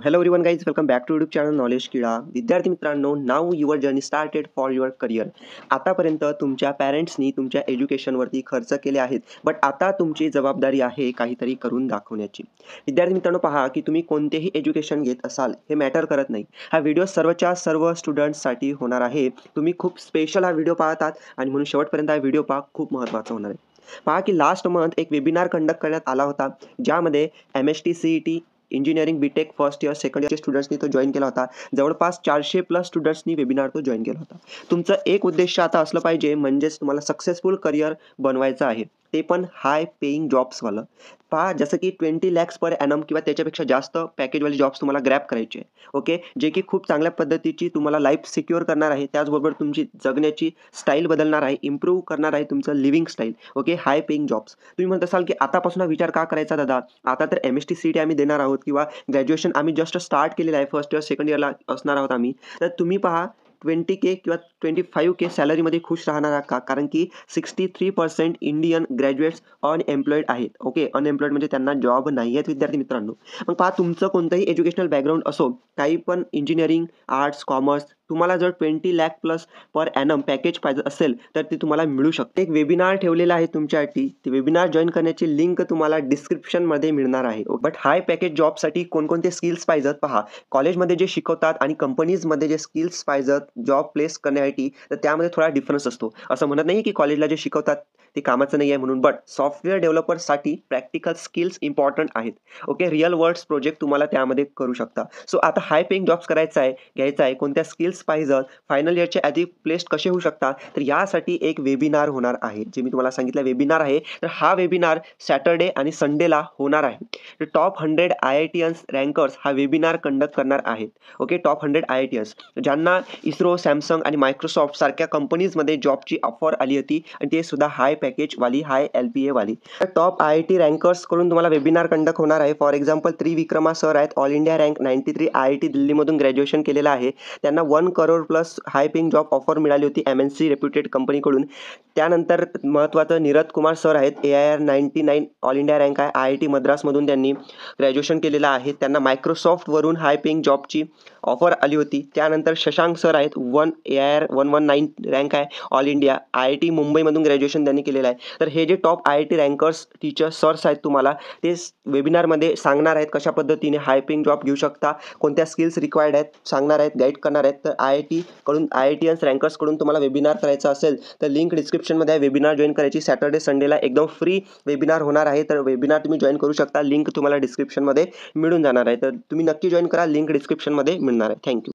Hello everyone guys, welcome back to YouTube channel Knowledge किडा. विद्यार्थी मित्रांनो, now your journey started for your career. आतापर्यंत तुमच्या पॅरेंट्सनी तुमच्या एज्युकेशनवरती खर्च केले आहेत, बट आता तुमची जबाबदारी आहे काहीतरी करून दाखवण्याची. विद्यार्थी मित्रांनो, पहा की तुम्ही कोणतेही एज्युकेशन घेत असाल हे मॅटर करत नाही. हा व्हिडिओ सर्वच्या सर्व स्टुडंट्ससाठी होणार आहे. तुम्ही खूप स्पेशल हा व्हिडिओ पाहतात आणि म्हणून शेवटपर्यंत हा व्हिडिओ पहा, खूप महत्त्वाचा होणार आहे. पहा की लास्ट मंथ एक वेबिनार कंडक्ट करण्यात आला होता, ज्यामध्ये MST CET engineering BTech first year second इयरचे स्टुडंट्सनी तो जॉईन केला होता. जवळपास 400+ स्टुडंट्सनी वेबिनार तो जॉईन केला होता. तुमचं एक उद्देश आता असलं पाहिजे, म्हणजेच तुम्हाला सक्सेसफुल करिअर बनवायचं आहे, ते पण हाय पेईंग जॉब्सवालं. पहा, जसं की 20 lakhs पर ॲनम किंवा त्याच्यापेक्षा जास्त पॅकेजवाले जॉब्स तुम्हाला ग्रॅब करायचे आहे. ओके, जे की खूप चांगल्या पद्धतीची तुम्हाला लाईफ सिक्युअर करणार आहे, त्याचबरोबर तुमची जगण्याची स्टाईल बदलणार आहे, इम्प्रूव्ह करणार आहे तुमचं लिव्हिंग स्टाईल. ओके, हाय पेईंग जॉब्स. तुम्ही म्हणत असाल की आतापासून हा विचार का करायचा दादा? आता तर MST CET आम्ही देणार आहोत किंवा ग्रॅज्युएशन आम्ही जस्ट स्टार्ट केलेलं आहे, फर्स्ट इयर सेकंड इयरला असणार आहोत आम्ही. तर तुम्ही पहा 20K किंवा 25K सॅलरीमध्ये खुश राहणार आहात का? कारण की 63% इंडियन ग्रॅज्युएट्स अनएम्प्लॉईड आहेत. ओके, अनएम्प्लॉईड म्हणजे त्यांना जॉब नाही आहेत विद्यार्थी मित्रांनो. मग पहा, तुमचं कोणतंही एज्युकेशनल बॅकग्राऊंड असो, काही पण इंजिनिअरिंग, आर्ट्स, कॉमर्स, तुम्हाला जर 20 lakh+ पर ॲनम पॅकेज पाहिजे असेल तर ते तुम्हाला मिळू शकते. एक वेबिनार ठेवलेला आहे तुमच्यासाठी. ते वेबिनार जॉईन करण्याची लिंक तुम्हाला डिस्क्रिप्शनमध्ये मिळणार आहे. बट हाय पॅकेज जॉबसाठी कोणकोणते स्किल्स पाहिजेत पहा. कॉलेजमध्ये जे शिकवतात आणि कंपनीजमध्ये जे स्किल्स पाहिजेत जॉब प्लेस करण्यासाठी, तर त्यामध्ये थोडा डिफरन्स असतो. असं म्हणत नाही की कॉलेजला जे शिकवतात ते कामाचं नाही आहे म्हणून, बट सॉफ्टवेअर डेव्हलपरसाठी प्रॅक्टिकल स्किल्स इम्पॉर्टंट आहेत. ओके, रिअल वर्ल्ड्स प्रोजेक्ट तुम्हाला त्यामध्ये करू शकता. सो आता हाय पेईंग जॉब्स घ्यायचा आहे, कोणत्या स्किल्स पाहिजेत, फायनल इयरच्या आधी प्लेस्ड कसे होऊ शकता, तर यासाठी एक वेबिनार होणार आहे. जे मी तुम्हाला सांगितलं वेबिनार आहे, तर हा वेबिनार सॅटर्डे आणि संडेला होणार आहे. तर टॉप 100 IITians रँकर्स हा वेबिनार कंडक्ट करणार आहेत. ओके, टॉप 100 IITians ज्यांना इस्रो, सॅमसंग आणि मायक्रोसॉफ्ट सारख्या कंपनीजमध्ये जॉबची ऑफर आली होती आणि ते सुद्धा हाय पॅकेजवाली, हाय LPA वाली. तर टॉप IIT रँकर्सकडून तुम्हाला वेबिनार कंडक्ट होणार आहे. फॉर एक्झाम्पल त्रिविक्रमा सर आहेत, ऑल इंडिया रँक 93 IIT दिल्लीमधून ग्रॅज्युएशन केलेलं आहे. त्यांना 1 crore+ high paying job offer मिळाली होती MNC रेप्युटेड कंपनीकडून. त्यानंतर महत्त्वाचं नीरज कुमार सर आहेत, AIR 99 ऑल इंडिया रँक आहे, IIT मद्रासमधून त्यांनी ग्रॅज्युएशन केलेलं आहे. त्यांना मायक्रोसॉफ्टवरून हाय पेईंग जॉबची ऑफर आली होती. त्यानंतर शशांक सर आहेत, AIR 119 रँक आहे, ऑल इंडिया, IIT मुंबईमधून ग्रॅज्युएशन त्यांनी केलेलं आहे. तर हे जे टॉप IIT रँकर्स टीचर्स सर्स आहेत, तुम्हाला ते वेबिनारमध्ये सांगणार आहेत कशा पद्धतीने हाय पेईंग जॉब घेऊ शकता, कोणत्या स्किल्स रिक्वायर्ड आहेत सांगणार आहेत, गाईड करणार आहेत. तर IITians रँकर्सकडून तुम्हाला वेबिनार करायचा असेल तर लिंक डिस्क्रिप्शनमध्ये आहे. वेबिनार जॉईन करायची सॅटर्डे संडेला एकदम फ्री वेबिनार होणार आहे. तर वेबिनार तुम्ही जॉईन करू शकता. लिंक तुम्हाला डिस्क्रिप्शनमध्ये मिळून जाणार आहे. तर तुम्ही नक्की जॉईन करा, लिंक डिस्क्रिप्शनमध्ये मिळणार आहे. थँक्यू.